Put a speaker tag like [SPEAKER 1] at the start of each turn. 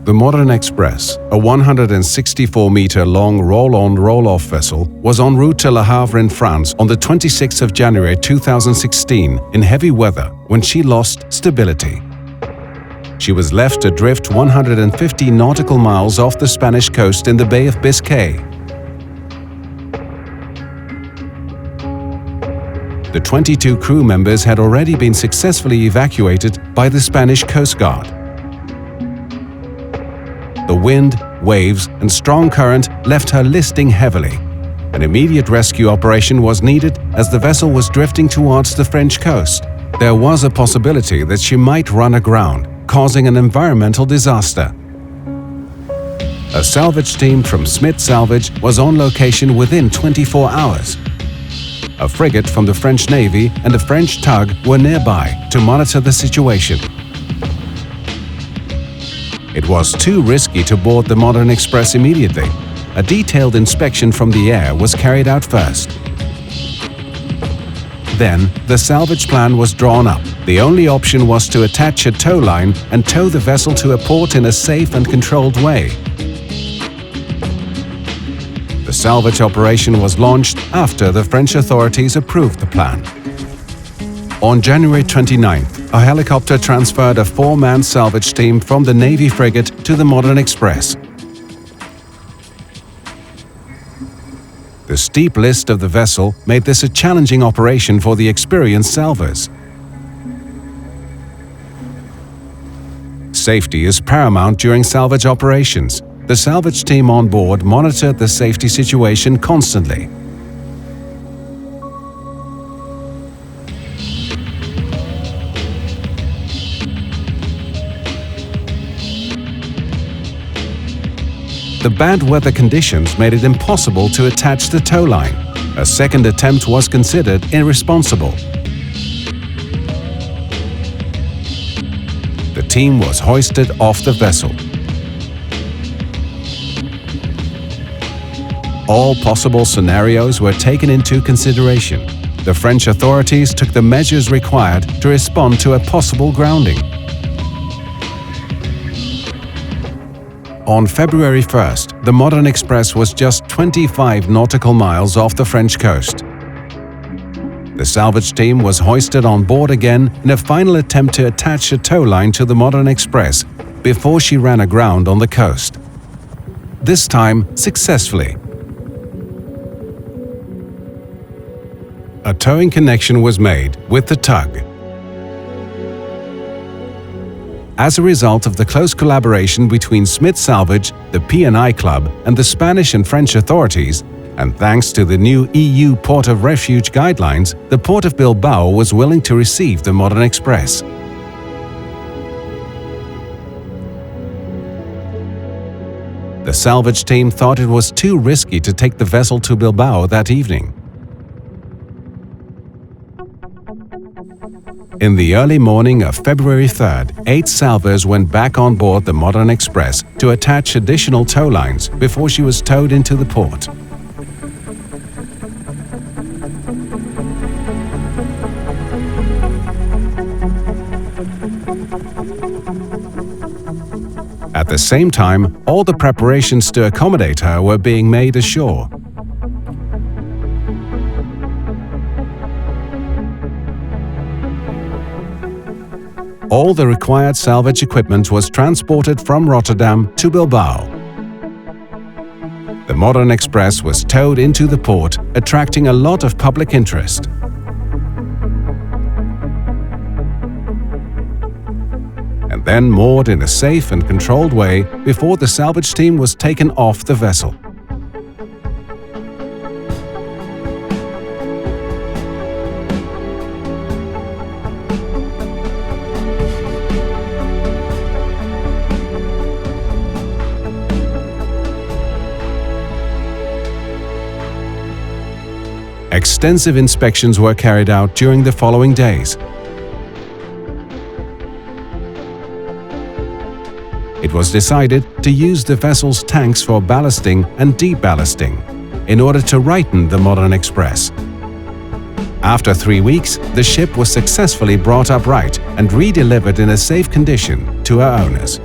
[SPEAKER 1] The Modern Express, a 164-meter-long roll-on roll-off vessel, was en route to Le Havre in France on the 26th of January 2016 in heavy weather when she lost stability. She was left adrift 150 nautical miles off the Spanish coast in the Bay of Biscay. The 22 crew members had already been successfully evacuated by the Spanish Coast Guard. The wind, waves, and strong current left her listing heavily. An immediate rescue operation was needed as the vessel was drifting towards the French coast. There was a possibility that she might run aground, causing an environmental disaster. A salvage team from SMIT Salvage was on location within 24 hours. A frigate from the French Navy and a French tug were nearby to monitor the situation. It was too risky to board the Modern Express immediately. A detailed inspection from the air was carried out first. Then, the salvage plan was drawn up. The only option was to attach a tow line and tow the vessel to a port in a safe and controlled way. The salvage operation was launched after the French authorities approved the plan. On January 29th, a helicopter transferred a 4-man salvage team from the Navy frigate to the Modern Express. The steep list of the vessel made this a challenging operation for the experienced salvors. Safety is paramount during salvage operations. The salvage team on board monitored the safety situation constantly. The bad weather conditions made it impossible to attach the tow line. A second attempt was considered irresponsible. The team was hoisted off the vessel. All possible scenarios were taken into consideration. The French authorities took the measures required to respond to a possible grounding. On February 1st, the Modern Express was just 25 nautical miles off the French coast. The salvage team was hoisted on board again in a final attempt to attach a tow line to the Modern Express before she ran aground on the coast. This time, successfully. A towing connection was made with the tug. As a result of the close collaboration between SMIT Salvage, the P&I Club, and the Spanish and French authorities, and thanks to the new EU Port of Refuge guidelines, the Port of Bilbao was willing to receive the Modern Express. The salvage team thought it was too risky to take the vessel to Bilbao that evening. In the early morning of February 3rd, 8 salvors went back on board the Modern Express to attach additional tow lines before she was towed into the port. At the same time, all the preparations to accommodate her were being made ashore. All the required salvage equipment was transported from Rotterdam to Bilbao. The Modern Express was towed into the port, attracting a lot of public interest. And then moored in a safe and controlled way before the salvage team was taken off the vessel. Extensive inspections were carried out during the following days. It was decided to use the vessel's tanks for ballasting and deballasting in order to righten the Modern Express. After 3 weeks, the ship was successfully brought upright and redelivered in a safe condition to her owners.